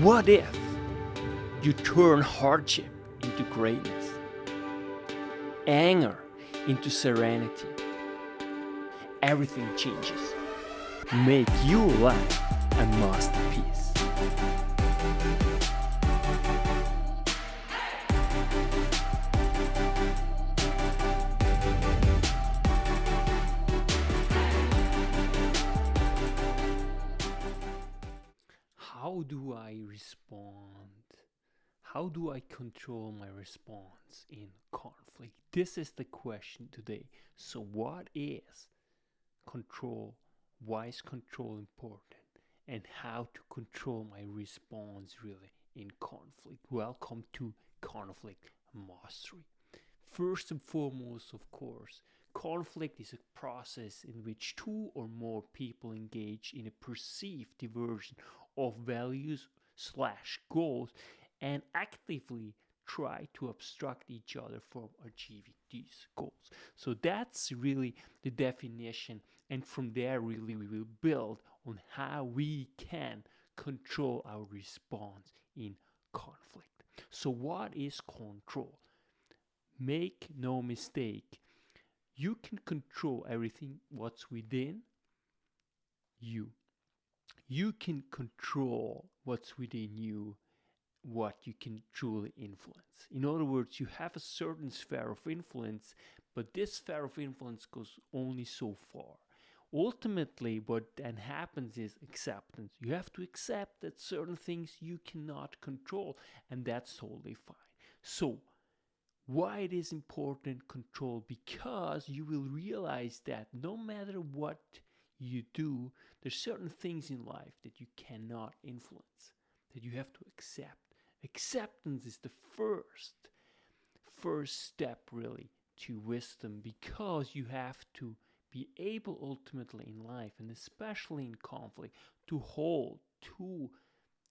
What if you turn hardship into greatness, anger into serenity? Everything changes. Make your life a masterpiece. How do I respond? How do I control my response in conflict? This is the question today. So what is control? Why is control important? And how to control my response really in conflict? Welcome to Conflict Mastery. First and foremost, of course, conflict is a process in which two or more people engage in a perceived diversion of values/goals and actively try to obstruct each other from achieving these goals. So that's really the definition, and from there really we will build on how we can control our response in conflict. So what is control? Make no mistake, you can control everything what's within you. You can control what's within you, what you can truly influence. In other words, you have a certain sphere of influence, but this sphere of influence goes only so far. Ultimately, what then happens is acceptance. You have to accept that certain things you cannot control, and that's totally fine. So, why it is important control? Because you will realize that no matter what you do, there's certain things in life that you cannot influence, that you have to accept. Acceptance is the first step really to wisdom, because you have to be able ultimately in life, and especially in conflict, to hold two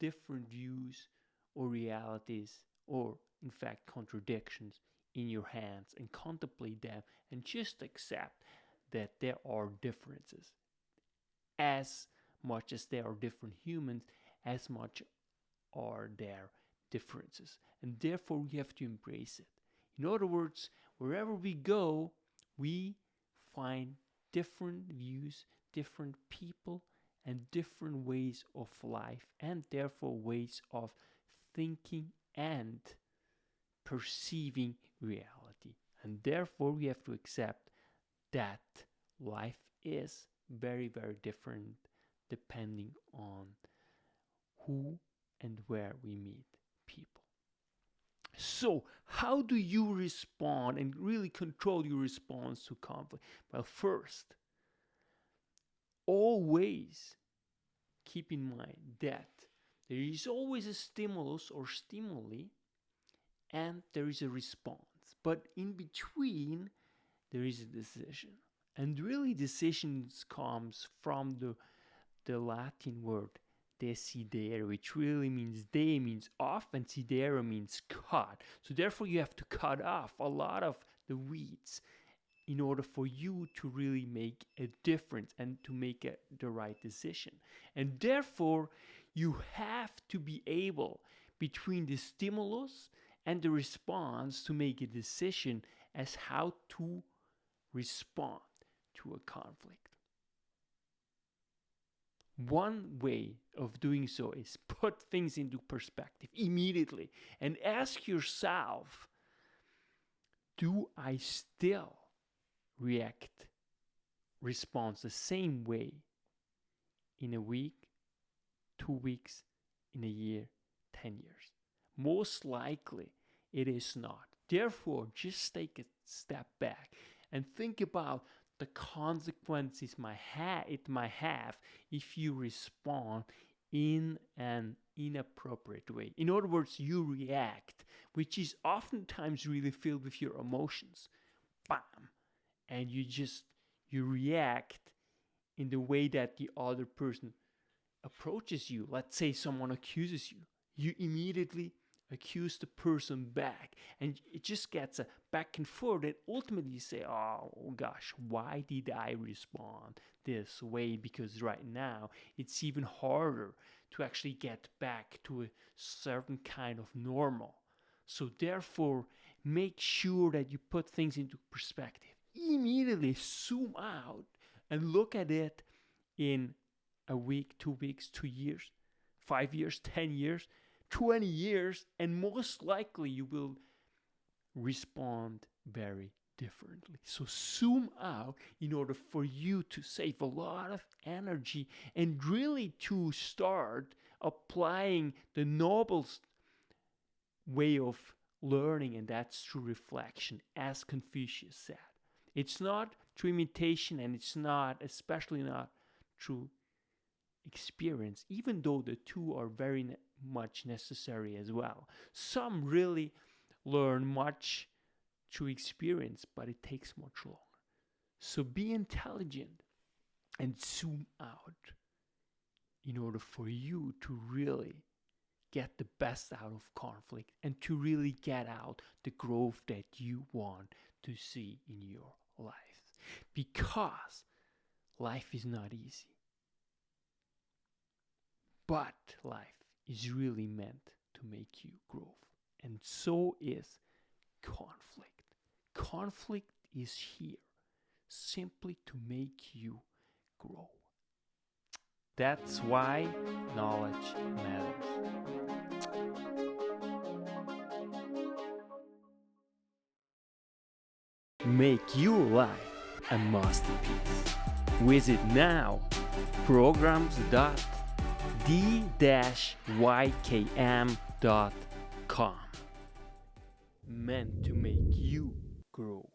different views or realities, or in fact contradictions, in your hands and contemplate them and just accept that there are differences. As much as there are different humans, as much are there differences, and therefore we have to embrace it. In other words, wherever we go, we find different views, different people, and different ways of life, and therefore ways of thinking and perceiving reality. And therefore we have to accept that life is very, very different depending on who and where we meet people. So, how do you respond and really control your response to conflict? Well, first, always keep in mind that there is always a stimulus or stimuli, and there is a response. But in between, there is a decision. And really, decisions comes from the Latin word decidere, which really means de means off, and sidere means cut. So therefore you have to cut off a lot of the weeds in order for you to really make a difference and to make the right decision. And therefore you have to be able, between the stimulus and the response, to make a decision as how to respond to a conflict. One way of doing so is put things into perspective immediately and ask yourself, do I still respond the same way in a week, 2 weeks, in a year, 10 years? Most likely it is not. Therefore, just take a step back and think about the consequences it might have if you respond in an inappropriate way. In other words, you react, which is oftentimes really filled with your emotions. Bam! And you react in the way that the other person approaches you. Let's say someone accuses you. You immediately accuse the person back, and it just gets a back and forth, and ultimately you say, oh gosh, why did I respond this way? Because right now it's even harder to actually get back to a certain kind of normal. So therefore, make sure that you put things into perspective. Immediately zoom out and look at it in a week, 2 weeks, 2 years, 5 years, 10 years, 20 years, and most likely you will respond very differently. So zoom out in order for you to save a lot of energy and really to start applying the noble way of learning, and that's through reflection, as Confucius said. It's not through imitation, and it's not, especially not through experience, even though the two are very much necessary as well. Some really learn much through experience, but it takes much longer. So be intelligent and zoom out in order for you to really get the best out of conflict and to really get out the growth that you want to see in your life. Because life is not easy. But life is really meant to make you grow. And so is conflict. Conflict is here simply to make you grow. That's why knowledge matters. Make your life a masterpiece. Visit now programs.the-ykm.com. Meant to make you grow.